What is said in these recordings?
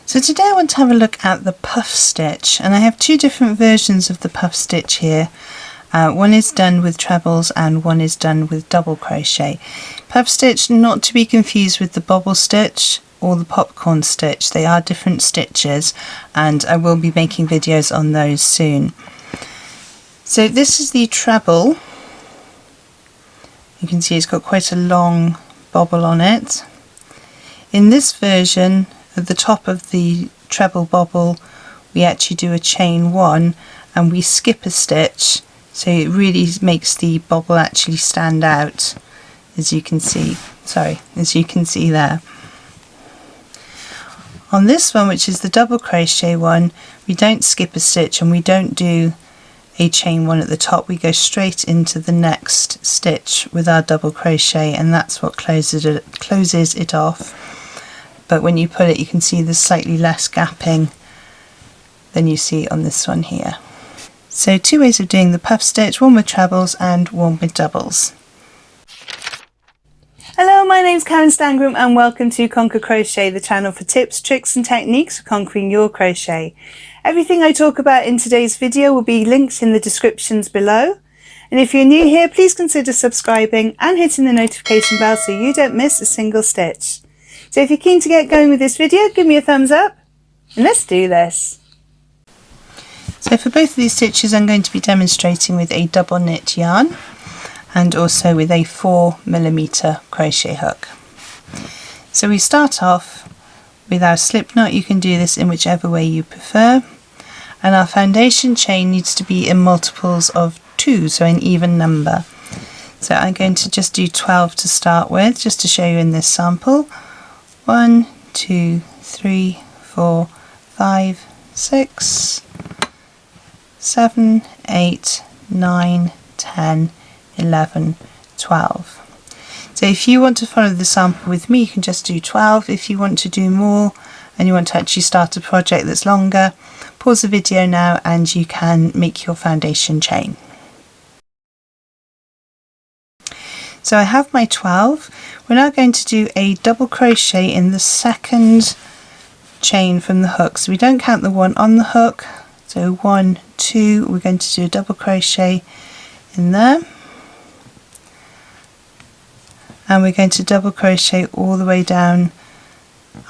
So today I want to have a look at the puff stitch, and I have two different versions of the puff stitch here. One is done with trebles and one is done with double crochet. Puff stitch not to be confused with the bobble stitch or the popcorn stitch. They are different stitches and I will be making videos on those soon. So this is the treble. You can see it's got quite a long bobble on it. In this version, at the top of the treble bobble, we actually do a chain one and we skip a stitch, so it really makes the bobble actually stand out, as you can see. As you can see there. On this one, which is the double crochet one, we don't skip a stitch and we don't do a chain one at the top. We go straight into the next stitch with our double crochet, and that's what closes it off. But when you put it, you can see there's slightly less gapping than you see on this one here. So two ways of doing the puff stitch, one with trebles and one with doubles. Hello, my name's Karen Stangram and welcome to Conquer Crochet, the channel for tips, tricks and techniques for conquering your crochet. Everything I talk about in today's video will be linked in the descriptions below. And if you're new here, please consider subscribing and hitting the notification bell so you don't miss a single stitch. So if you're keen to get going with this video, give me a thumbs up and let's do this. So for both of these stitches I'm going to be demonstrating with a double knit yarn and also with a 4mm crochet hook. So we start off with our slip knot. You can do this in whichever way you prefer, and our foundation chain needs to be in multiples of 2, so an even number. So I'm going to just do 12 to start with, just to show you in this sample. 1, 2, 3, 4, 5, 6, 7, 8, 9, 10, 11, 12. So if you want to follow the sample with me, you can just do 12. If you want to do more and you want to actually start a project that's longer, pause the video now and you can make your foundation chain. So I have my 12. We're now going to do a double crochet in the second chain from the hook. So we don't count the one on the hook. So 1, 2, we're going to do a double crochet in there. And we're going to double crochet all the way down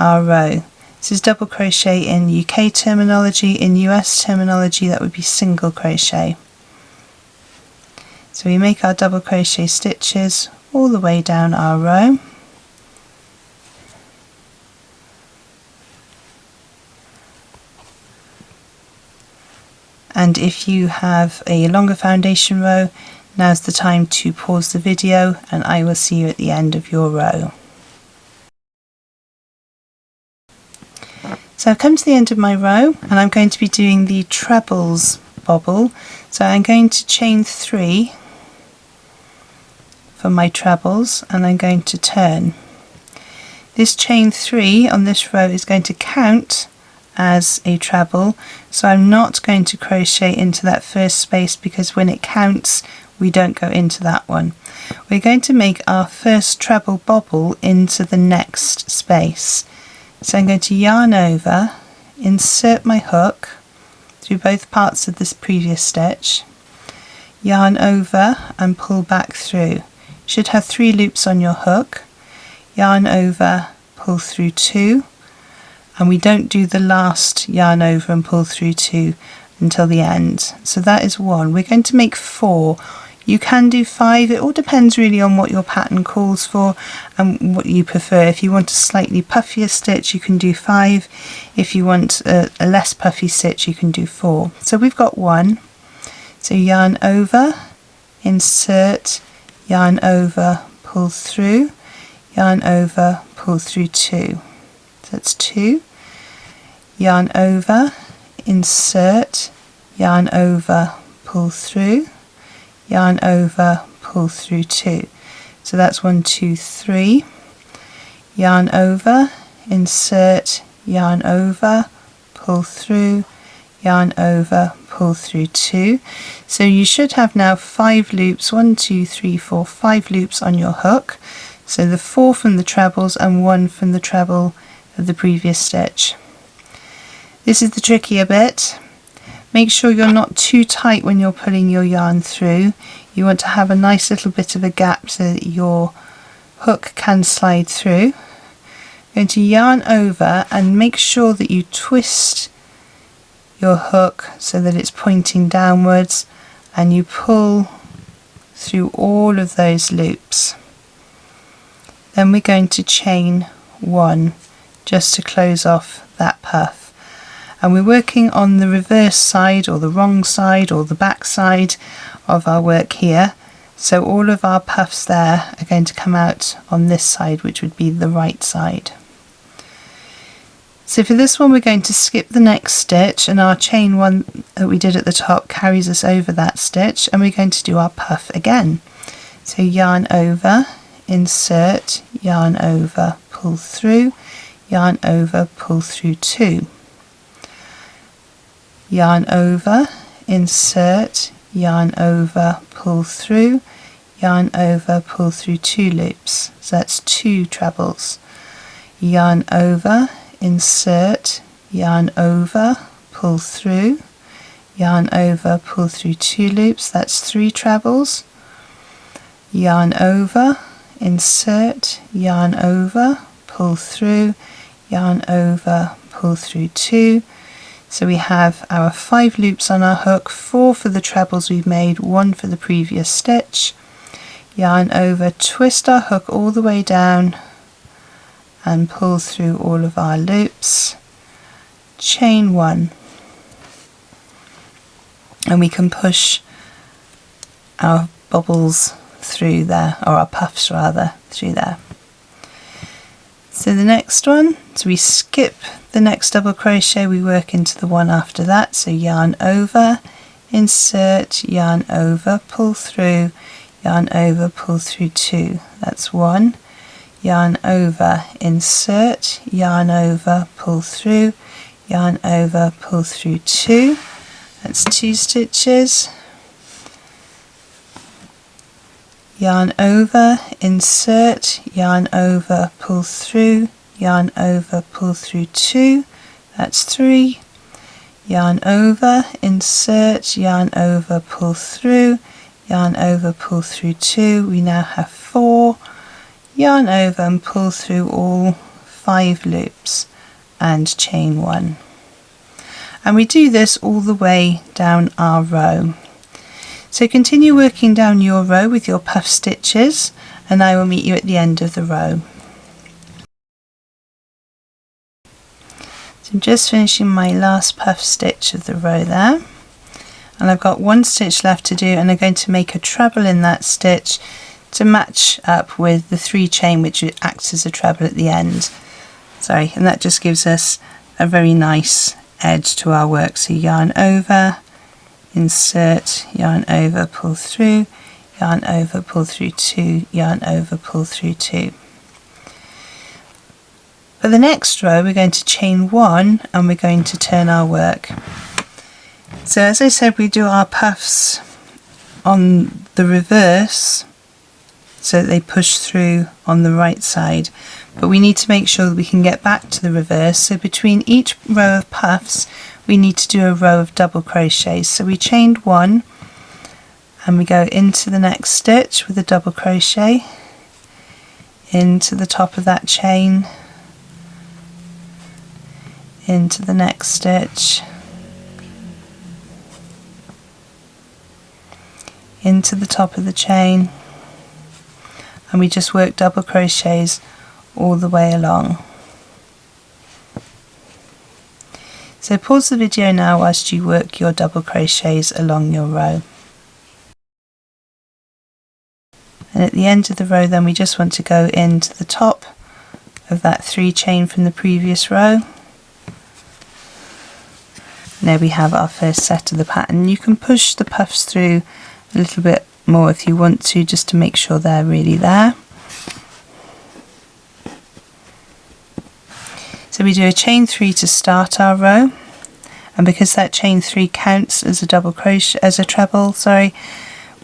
our row. This is double crochet in UK terminology. In US terminology, that would be single crochet. So we make our double crochet stitches all the way down our row. And if you have a longer foundation row, now's the time to pause the video and I will see you at the end of your row. So I've come to the end of my row and I'm going to be doing the trebles bobble. So I'm going to chain 3 for my trebles and I'm going to turn. This chain 3 on this row is going to count as a treble, so I'm not going to crochet into that first space because when it counts we don't go into that one. We're going to make our first treble bobble into the next space. So I'm going to yarn over, insert my hook through both parts of this previous stitch, yarn over and pull back through. You should have 3 loops on your hook, yarn over, pull through 2, and we don't do the last yarn over and pull through 2 until the end. So that is 1. We're going to make 4. You can do 5, it all depends really on what your pattern calls for and what you prefer. If you want a slightly puffier stitch you can do 5, if you want a less puffy stitch you can do 4. So we've got 1, so yarn over, insert, yarn over, pull through, yarn over, pull through 2. So that's 2, yarn over, insert, yarn over, pull through, yarn over, pull through 2. So that's 1, 2, 3, yarn over, insert, yarn over, pull through, yarn over, pull through 2. So you should have now 5 loops, 1, 2, 3, 4, 5 loops on your hook. So the 4 from the trebles and 1 from the treble of the previous stitch. This is the trickier bit. Make sure you're not too tight when you're pulling your yarn through. You want to have a nice little bit of a gap so that your hook can slide through. Going to yarn over and make sure that you twist your hook so that it's pointing downwards, and you pull through all of those loops. Then we're going to chain 1 just to close off that puff. And we're working on the reverse side or the wrong side or the back side of our work here. So all of our puffs there are going to come out on this side, which would be the right side. So for this one we're going to skip the next stitch, and our chain 1 that we did at the top carries us over that stitch, and we're going to do our puff again. So yarn over, insert, yarn over, pull through, yarn over, pull through 2. Yarn over, insert, yarn over, pull through, yarn over, pull through 2 loops. So that's 2 trebles. Yarn over, insert, yarn over, pull through, yarn over, pull through 2 loops. That's 3 trebles. Yarn over, insert, yarn over, pull through, yarn over, pull through 2. So we have our 5 loops on our hook, 4 for the trebles we've made, 1 for the previous stitch. Yarn over, twist our hook all the way down and pull through all of our loops. Chain 1. And we can push our bobbles through there, or our puffs rather, through there. So the next one, so we skip the next double crochet, we work into the one after that. So yarn over, insert, yarn over, pull through, yarn over, pull through 2. That's 1. Yarn over, insert, yarn over, pull through, yarn over, pull through 2. That's 2 stitches. Yarn over, insert, yarn over, pull through, yarn over, pull through 2. That's 3. Yarn over, insert, yarn over, pull through, yarn over, pull through 2. We now have 4. Yarn over and pull through all 5 loops and chain 1. And we do this all the way down our row. So continue working down your row with your puff stitches, and I will meet you at the end of the row. So I'm just finishing my last puff stitch of the row there, and I've got 1 stitch left to do, and I'm going to make a treble in that stitch to match up with the 3 chain which acts as a treble at the end. Sorry, and that just gives us a very nice edge to our work. So yarn over, insert, yarn over, pull through, yarn over, pull through 2, yarn over, pull through 2. For the next row we're going to chain 1 and we're going to turn our work. So as I said, we do our puffs on the reverse so that they push through on the right side, but we need to make sure that we can get back to the reverse. So between each row of puffs we need to do a row of double crochets. So we chained 1 and we go into the next stitch with a double crochet, into the top of that chain, into the next stitch, into the top of the chain, and we just work double crochets all the way along. So pause the video now whilst you work your double crochets along your row. And at the end of the row then we just want to go into the top of that 3 chain from the previous row. And there we have our first set of the pattern. You can push the puffs through a little bit more if you want to, just to make sure they're really there. So we do a chain 3 to start our row, and because that chain 3 counts as a double crochet, as a treble,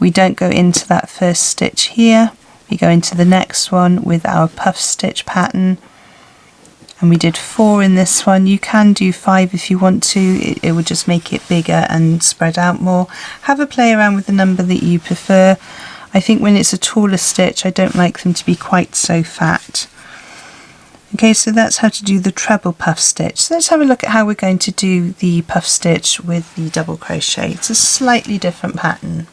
we don't go into that first stitch here. We go into the next one with our puff stitch pattern, and we did 4 in this one. You can do 5 if you want to, it will just make it bigger and spread out more. Have a play around with the number that you prefer. I think when it's a taller stitch, I don't like them to be quite so fat. Okay, so that's how to do the treble puff stitch. So let's have a look at how we're going to do the puff stitch with the double crochet. It's a slightly different pattern.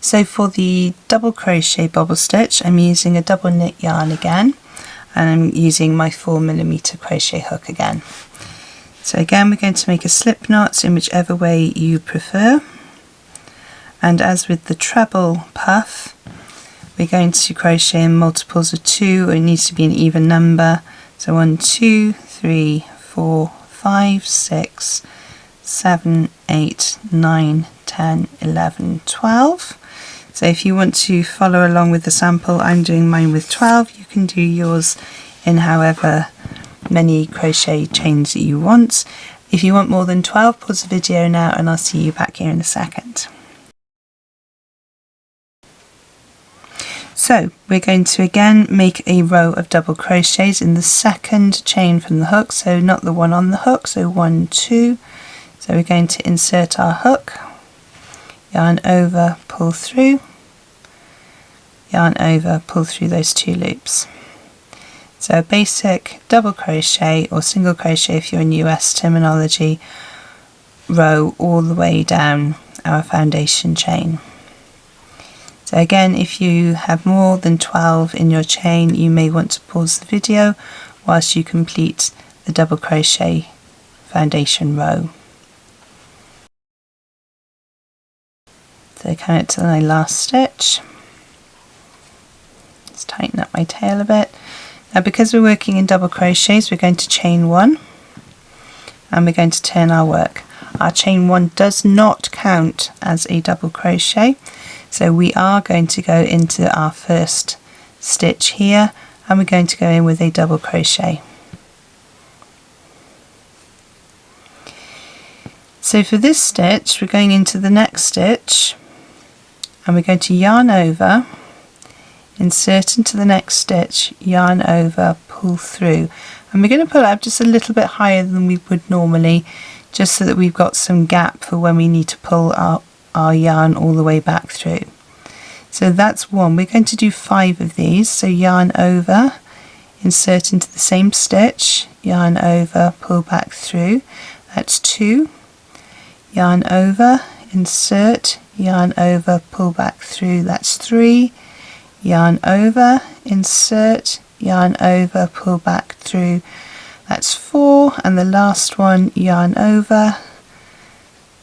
So for the double crochet bobble stitch, I'm using a double knit yarn again, and I'm using my 4mm crochet hook again. So again, we're going to make a slip knot in whichever way you prefer. And as with the treble puff, we're going to crochet in multiples of 2, or it needs to be an even number. So 1, 2, 3, 4, 5, 6, 7, 8, 9, 10, 11, 12. So if you want to follow along with the sample, I'm doing mine with 12. You can do yours in however many crochet chains that you want. If you want more than 12, pause the video now and I'll see you back here in a second. So we're going to again make a row of double crochets in the second chain from the hook, so not the one on the hook, so 1, 2. So we're going to insert our hook, yarn over, pull through, yarn over, pull through those 2 loops. So a basic double crochet or single crochet if you're in US terminology, row all the way down our foundation chain. So again, if you have more than 12 in your chain, you may want to pause the video whilst you complete the double crochet foundation row. So come it to my last stitch. Let's tighten up my tail a bit. Now because we're working in double crochets, we're going to chain 1 and we're going to turn our work. Our chain 1 does not count as a double crochet, so we are going to go into our first stitch here and we're going to go in with a double crochet. So for this stitch, we're going into the next stitch and we're going to yarn over, insert into the next stitch, yarn over, pull through, and we're going to pull up just a little bit higher than we would normally, just so that we've got some gap for when we need to pull our yarn all the way back through. So that's 1. We're going to do 5 of these. So yarn over, insert into the same stitch, yarn over, pull back through, that's 2. Yarn over, insert, yarn over, pull back through, that's 3. Yarn over, insert, yarn over, pull back through, that's 4, and the last one, yarn over,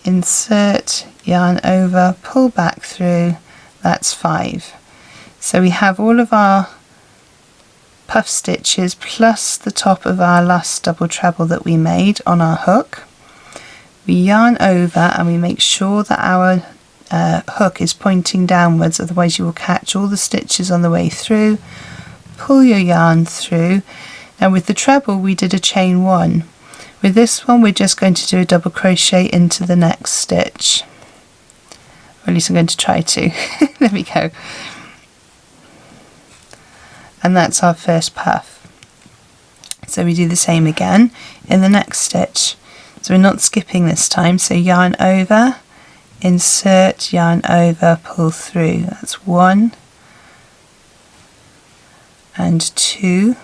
insert, yarn over, pull back through, that's 5. So we have all of our puff stitches plus the top of our last double treble that we made on our hook. We yarn over and we make sure that our hook is pointing downwards, otherwise you will catch all the stitches on the way through. Pull your yarn through. Now with the treble we did a chain 1. With this one we're just going to do a double crochet into the next stitch. Or at least I'm going to try to. There we go. And that's our first puff. So we do the same again in the next stitch. So we're not skipping this time, so yarn over, insert, yarn over, pull through. That's 1 and 2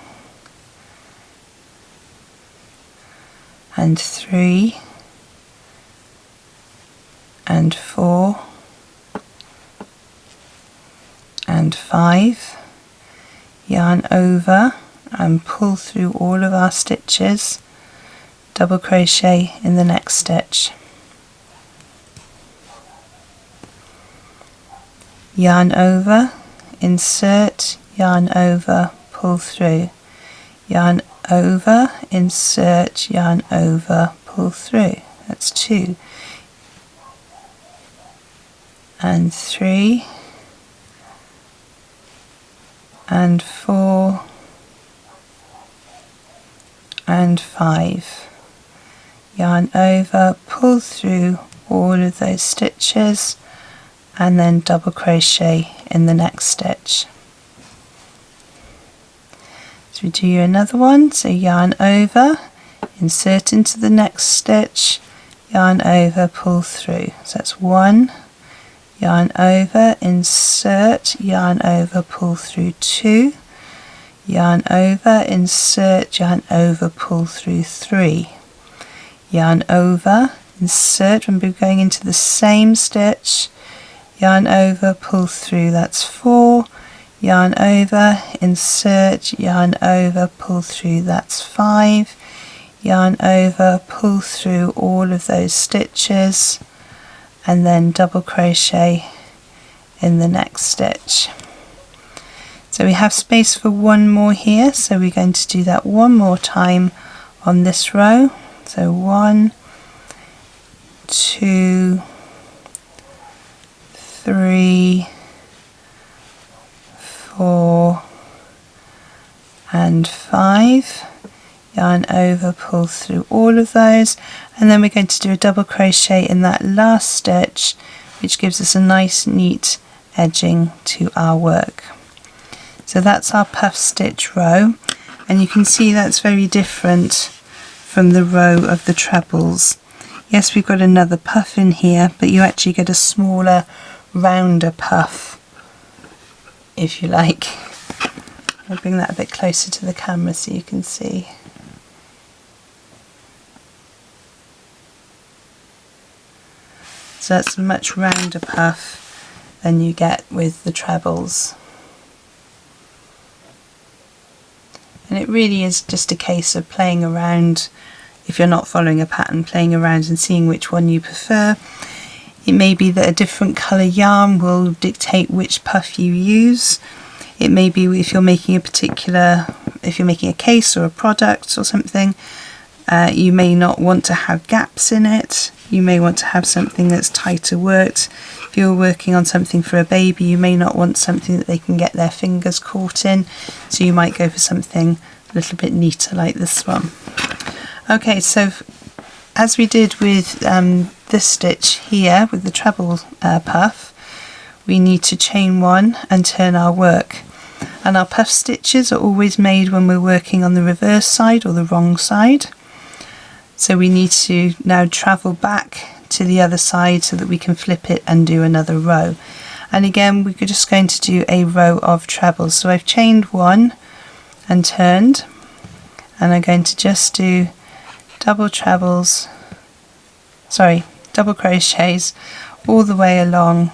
and 3 and 4 and 5. Yarn over and pull through all of our stitches, double crochet in the next stitch. Yarn over, insert, yarn over, pull through. Yarn over, insert, yarn over, pull through. That's 2 and 3 and 4 and 5. Yarn over, pull through all of those stitches and then double crochet in the next stitch. So we do another one, so yarn over, insert into the next stitch, yarn over, pull through. So that's 1, yarn over, insert, yarn over, pull through 2, yarn over, insert, yarn over, pull through 3, yarn over, insert, remember going into the same stitch, yarn over, pull through, that's 4, yarn over, insert, yarn over, pull through, that's 5, yarn over, pull through all of those stitches, and then double crochet in the next stitch. So we have space for one more here, so we're going to do that one more time on this row. So 1, 2, 3, 4 and 5, yarn over, pull through all of those, and then we're going to do a double crochet in that last stitch, which gives us a nice neat edging to our work. So that's our puff stitch row, and you can see that's very different from the row of the trebles. Yes, we've got another puff in here, but you actually get a smaller, rounder puff, if you like. I'll bring that a bit closer to the camera so you can see. So that's a much rounder puff than you get with the trebles. And it really is just a case of playing around, if you're not following a pattern, playing around and seeing which one you prefer. It may be that a different colour yarn will dictate which puff you use. It may be if you're making if you're making a case or a product or something, you may not want to have gaps in it. You may want to have something that's tighter worked. If you're working on something for a baby, you may not want something that they can get their fingers caught in, so you might go for something a little bit neater like this one. Okay, so as we did with this stitch here with the treble puff, we need to chain 1 and turn our work. And our puff stitches are always made when we're working on the reverse side or the wrong side. So we need to now travel back to the other side so that we can flip it and do another row. And again, we're just going to do a row of trebles. So I've chained 1 and turned, and I'm going to just do double crochets all the way along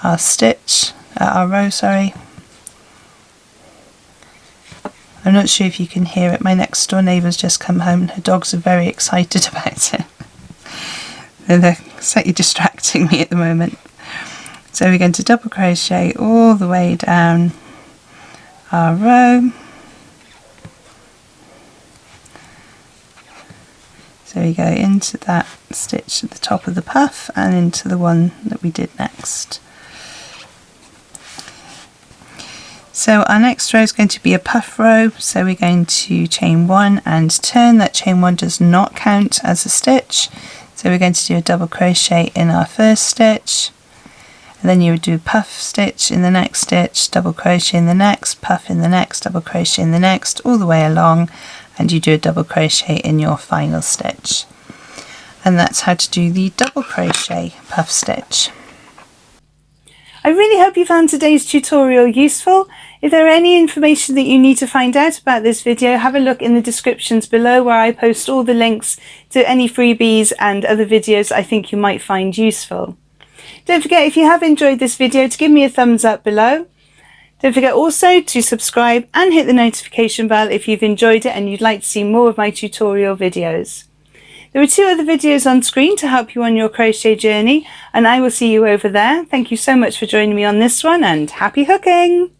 our stitch, our row, sorry. I'm not sure if you can hear it, my next door neighbour's just come home and her dogs are very excited about it. They're slightly distracting me at the moment. So we're going to double crochet all the way down our row. So we go into that stitch at the top of the puff and into the one that we did next. So our next row is going to be a puff row, so we're going to chain 1 and turn. That chain 1 does not count as a stitch, so we're going to do a double crochet in our first stitch, and then you would do a puff stitch in the next stitch, double crochet in the next, puff in the next, double crochet in the next, all the way along, and you do a double crochet in your final stitch. And that's how to do the double crochet puff stitch. I really hope you found today's tutorial useful. If there are any information that you need to find out about this video, have a look in the descriptions below where I post all the links to any freebies and other videos I think you might find useful. Don't forget, if you have enjoyed this video, to give me a thumbs up below. Don't forget also to subscribe and hit the notification bell if you've enjoyed it and you'd like to see more of my tutorial videos. There are 2 other videos on screen to help you on your crochet journey, and I will see you over there. Thank you so much for joining me on this one, and happy hooking!